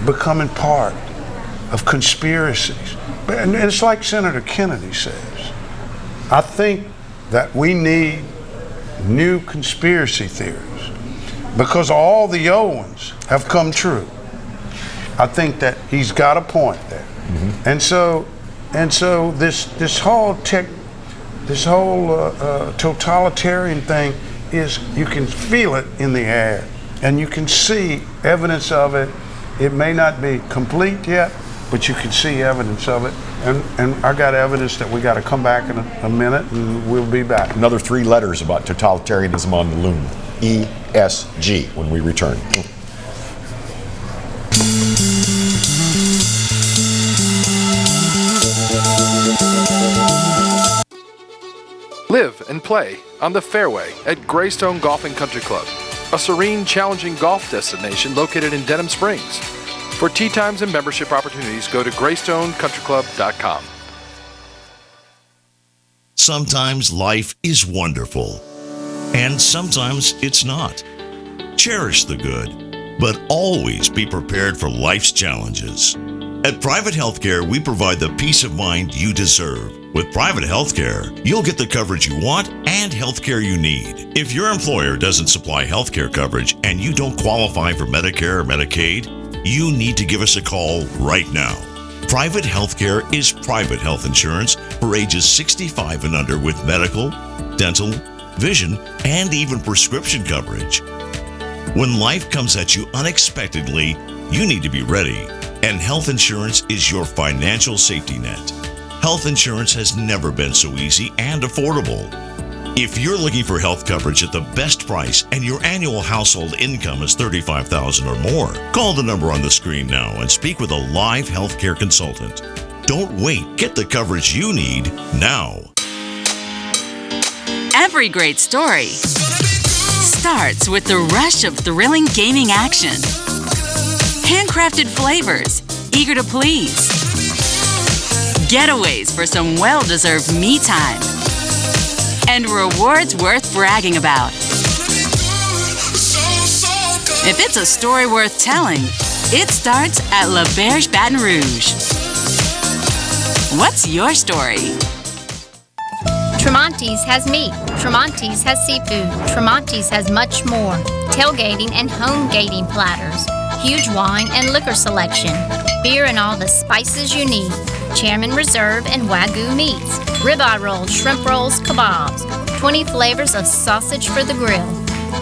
becoming part of conspiracies. And it's like Senator Kennedy says, I think that we need new conspiracy theories because all the old ones have come true. I think that he's got a point there. Mm-hmm. And so this whole totalitarian thing is, you can feel it in the air and you can see evidence of it. It may not be complete yet, but you can see evidence of it. And I got evidence that we got to come back in a minute, and we'll be back. Another 3 letters about totalitarianism on the loom. ESG when we return. Live and play on the fairway at Greystone Golf and Country Club, a serene, challenging golf destination located in Denham Springs. For tee times and membership opportunities, go to GreystoneCountryClub.com. Sometimes life is wonderful, and sometimes it's not. Cherish the good, but always be prepared for life's challenges. At Private Healthcare, we provide the peace of mind you deserve. With private healthcare, you'll get the coverage you want and healthcare you need. If your employer doesn't supply healthcare coverage and you don't qualify for Medicare or Medicaid, you need to give us a call right now. Private healthcare is private health insurance for ages 65 and under with medical, dental, vision, and even prescription coverage. When life comes at you unexpectedly, you need to be ready, and health insurance is your financial safety net. Health insurance has never been so easy and affordable. If you're looking for health coverage at the best price and your annual household income is $35,000 or more, call the number on the screen now and speak with a live healthcare consultant. Don't wait. Get the coverage you need now. Every great story starts with the rush of thrilling gaming action. Handcrafted flavors, eager to please. Getaways for some well-deserved me time. And rewards worth bragging about. If it's a story worth telling, it starts at La Berge Baton Rouge. What's your story? Tremonti's has meat. Tremonti's has seafood. Tremonti's has much more. Tailgating and home gating platters. Huge wine and liquor selection. Beer and all the spices you need. Chairman Reserve and Wagyu meats. Ribeye rolls, shrimp rolls, kebabs. 20 flavors of sausage for the grill.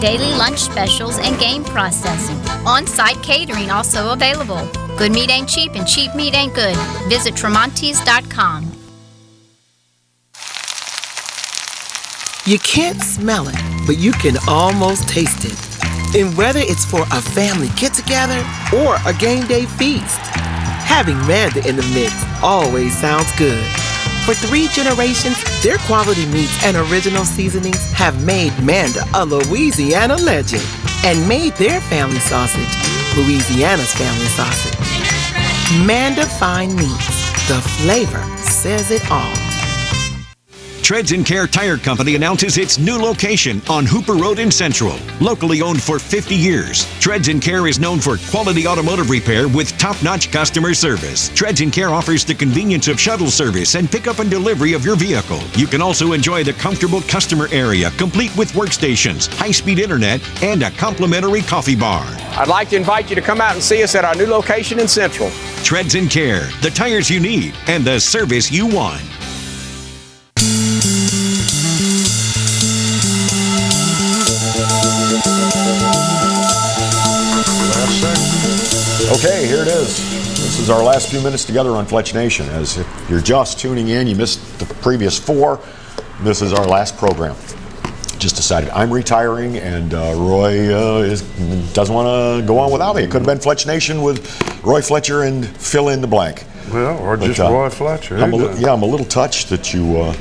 Daily lunch specials and game processing. On-site catering also available. Good meat ain't cheap and cheap meat ain't good. Visit Tremonti's.com. You can't smell it, but you can almost taste it. And whether it's for a family get-together or a game day feast, having Manda in the mix always sounds good. For 3 generations, their quality meats and original seasonings have made Manda a Louisiana legend and made their family sausage Louisiana's family sausage. Manda Fine Meats. The flavor says it all. Treads & Care Tire Company announces its new location on Hooper Road in Central. Locally owned for 50 years, Treads & Care is known for quality automotive repair with top-notch customer service. Treads & Care offers the convenience of shuttle service and pickup and delivery of your vehicle. You can also enjoy the comfortable customer area, complete with workstations, high-speed internet, and a complimentary coffee bar. I'd like to invite you to come out and see us at our new location in Central. Treads & Care, the tires you need and the service you want. Okay, here it is. This is our last few minutes together on Fletch Nation. As if you're just tuning in, you missed the previous 4. This is our last program. Just decided I'm retiring, and Roy doesn't want to go on without me. It could have been Fletch Nation with Roy Fletcher and fill in the blank. Well, or just Roy Fletcher. I'm a little touched that you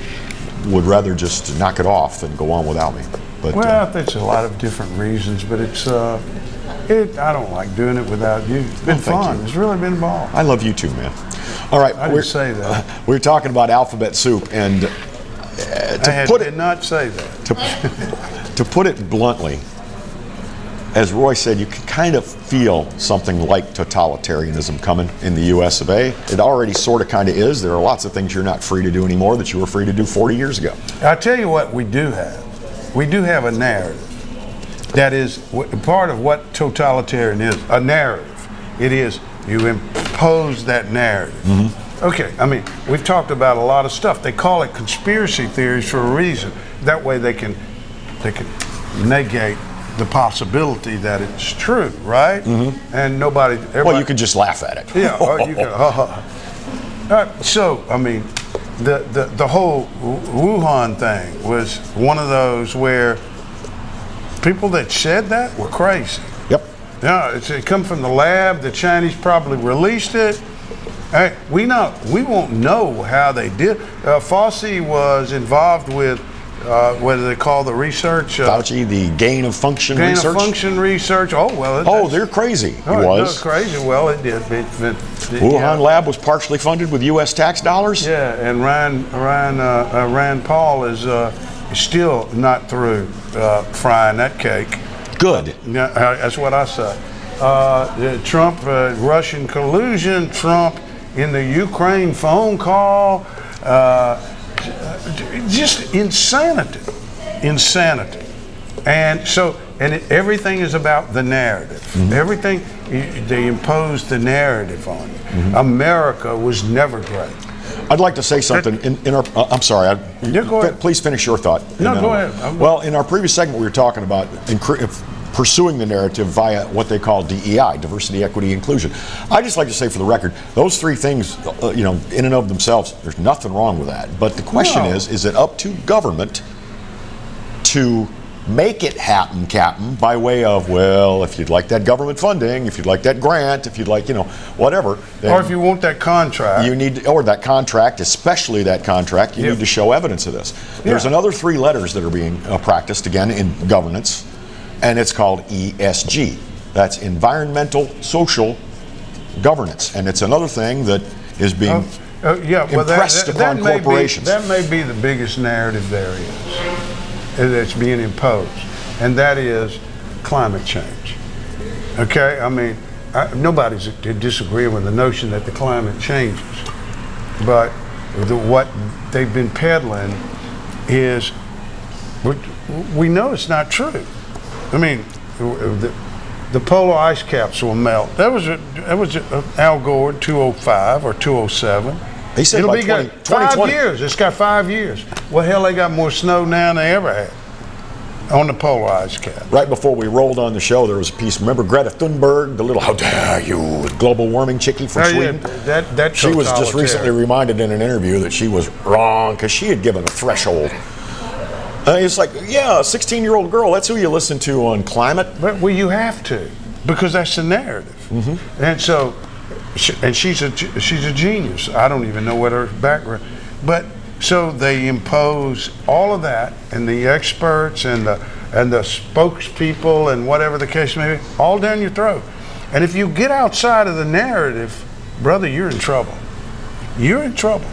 would rather just knock it off than go on without me. But, well, there's a lot of different reasons, but it's I don't like doing it without you. It's been fun. It's really been a ball. I love you too, man. All right, I didn't say that. We're talking about alphabet soup, and did not say that. To put it bluntly, as Roy said, you can kind of feel something like totalitarianism coming in the U.S. of A. It already sort of kind of is. There are lots of things you're not free to do anymore that you were free to do 40 years ago. I'll tell you what we do have. We do have a narrative. That is part of what totalitarian is, a narrative. It is, you impose that narrative. Mm-hmm. Okay, I mean, we've talked about a lot of stuff. They call it conspiracy theories for a reason. That way they can negate the possibility that it's true, right? Mm-hmm. And well, you can just laugh at it. Yeah, or you can, so, I mean, the whole Wuhan thing was one of those where people that said that were crazy. Yep. Yeah, it come from the lab. The Chinese probably released it. Hey, we won't know how they did. Fauci was involved with what do they call the research? Fauci, the gain of function research. Gain of function research. Oh well. They're crazy. Oh, it was crazy. Well, it did. Wuhan lab was partially funded with U.S. tax dollars. Yeah, and Rand Paul is still not through frying that cake. Good. Yeah, that's what I say. Trump, Russian collusion. Trump in the Ukraine phone call. Just insanity. And so, everything is about the narrative. Mm-hmm. Everything, they impose the narrative on you. Mm-hmm. America was never great. I'd like to say something in our. I'm sorry. Go ahead. Please finish your thought. No, go ahead. Well, in our previous segment, we were talking about pursuing the narrative via what they call DEI, diversity, equity, inclusion. I just like to say, for the record, those 3 things, in and of themselves, there's nothing wrong with that. But the question is it up to government to make it happen, Captain, by way of, well, if you'd like that government funding, if you'd like that grant, if you'd like, whatever. Or if you want that contract. Or that contract, especially that contract, you need to show evidence of this. There's another 3 letters that are being practiced, again, in governance, and it's called ESG. That's environmental, social governance. And it's another thing that is being impressed upon corporations. That may be the biggest narrative there is that's being imposed, and that is climate change. Okay, I mean, nobody's disagreeing with the notion that the climate changes, but what they've been peddling is, we know it's not true. I mean, the polar ice caps will melt. That was Al Gore 205 or 207. He said it'll by be 5 years. It's got 5 years. Well, hell, they got more snow now than they ever had on the polar ice cap. Right before we rolled on the show, there was a piece. Remember Greta Thunberg, the little "How dare you" global warming chickie from Sweden? Yeah, that she was just recently reminded in an interview that she was wrong because she had given a threshold. It's like, yeah, a 16-year-old girl, that's who you listen to on climate. Well, you have to, because that's the narrative. Mm-hmm. And so, she's a genius. I don't even know what her background, but so they impose all of that, and the experts and the spokespeople and whatever the case may be, all down your throat. And if you get outside of the narrative, brother, you're in trouble. You're in trouble.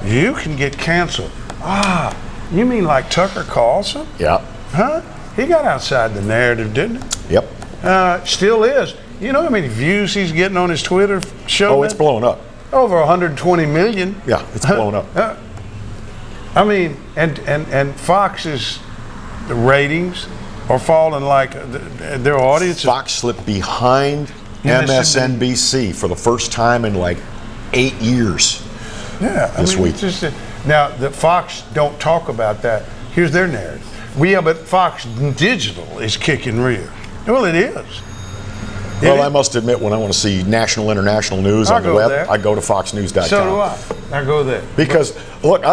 You can get canceled. You mean like Tucker Carlson? Yeah. Huh? He got outside the narrative, didn't he? Yep. Still is. You know how many views he's getting on his Twitter show? Oh, it's blowing up. Over 120 million. Yeah, it's blowing up. I mean, and Fox's ratings are falling like their audience. Fox slipped behind MSNBC for the first time in like 8 years. Yeah, this week. Now, the Fox don't talk about that. Here's their narrative. But Fox Digital is kicking rear. Well, it is. Well, I must admit, when I want to see national, international news on the web, I go to foxnews.com. So do I. I go there. Because, look,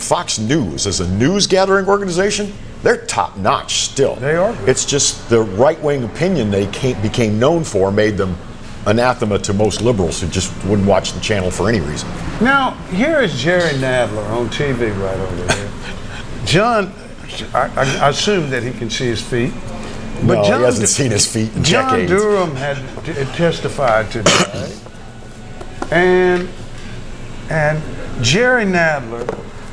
Fox News as a news gathering organization, they're top notch still. They are. It's just the right wing opinion they became known for made them anathema to most liberals who just wouldn't watch the channel for any reason. Now, here is Jerry Nadler on TV right over there. John, I assume that he can see his feet. But No, John he hasn't seen his feet in decades. John Durham had testified today, and Jerry Nadler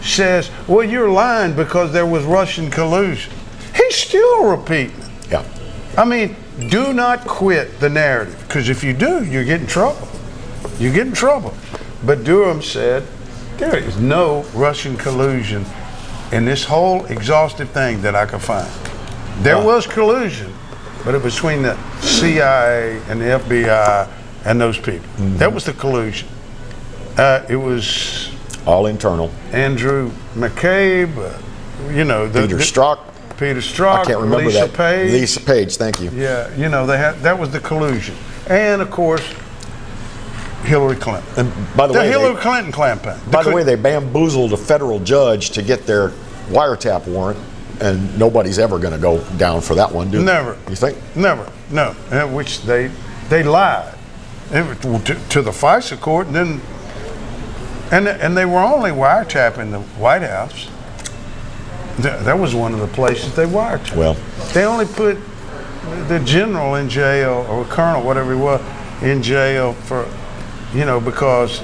says, well, you're lying because there was Russian collusion. He's still repeating it. Yeah. I mean, do not quit the narrative, because if you do, you get in trouble. You get in trouble. But Durham said there is no Russian collusion in this whole exhaustive thing that I could find. There was collusion, but it was between the CIA and the FBI and those people. Mm-hmm. That was the collusion. It was all internal. Andrew McCabe, Peter Strzok. Peter Strzok. I can't remember Lisa that. Page. Lisa Page, thank you. Yeah, they had that was the collusion, and of course, Hillary Clinton. And by the way, Hillary Clinton campaign. By the way, they bamboozled a federal judge to get their wiretap warrant, and nobody's ever going to go down for that one, do they? Never. You think? Never. No. Which they lied to the FISA court, and they were only wiretapping the White House. That was one of the places they wiretapped. Well, they only put the general in jail, or colonel, whatever he was, in jail for, because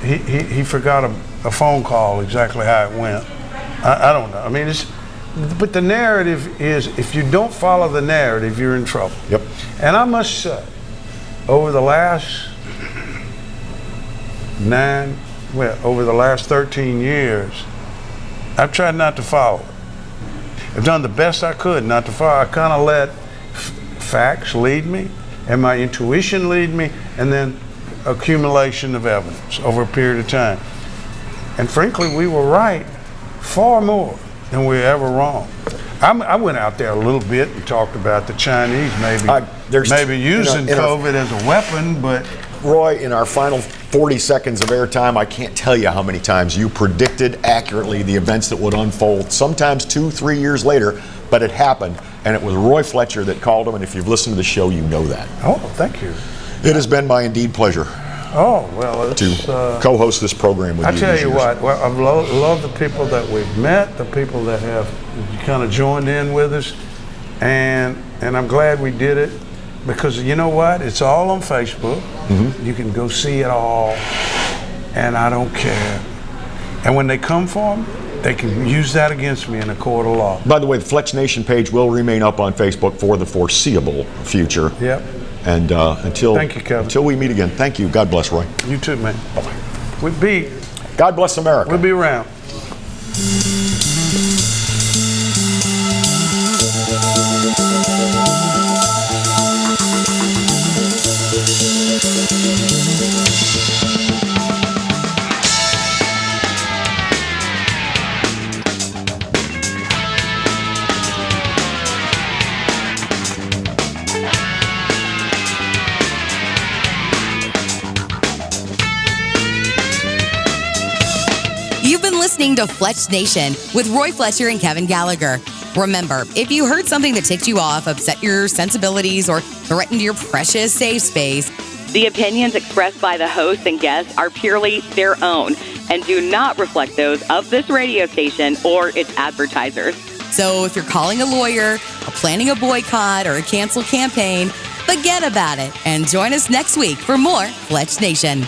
he forgot a phone call exactly how it went. I don't know. I mean, but the narrative is, if you don't follow the narrative, you're in trouble. Yep. And I must say, over the last 13 years, I've tried not to follow it. I've done the best I could not to follow. I kind of let facts lead me, and my intuition lead me, and then accumulation of evidence over a period of time. And frankly, we were right far more than we were ever wrong. I went out there a little bit and talked about the Chinese maybe using COVID as a weapon, but Roy, in our final 40 seconds of airtime, I can't tell you how many times you predicted accurately the events that would unfold, sometimes 2-3 years later, but it happened, and it was Roy Fletcher that called him, and if you've listened to the show, you know that. Oh, thank you. It has been my indeed pleasure to co-host this program with you. I tell you what, I've loved the people that we've met, the people that have kind of joined in with us, and I'm glad we did it. Because you know what? It's all on Facebook. Mm-hmm. You can go see it all, and I don't care. And when they come for me, they can use that against me in a court of law. By the way, the Fletch Nation page will remain up on Facebook for the foreseeable future. Yep. And thank you, Kevin. Until we meet again, thank you. God bless, Roy. You too, man. Bye-bye. God bless America. We'll be around. Listening to Fletch Nation with Roy Fletcher and Kevin Gallagher. Remember, if you heard something that ticked you off, upset your sensibilities, or threatened your precious safe space, the opinions expressed by the hosts and guests are purely their own and do not reflect those of this radio station or its advertisers. So if you're calling a lawyer, or planning a boycott, or a cancel campaign, forget about it and join us next week for more Fletch Nation.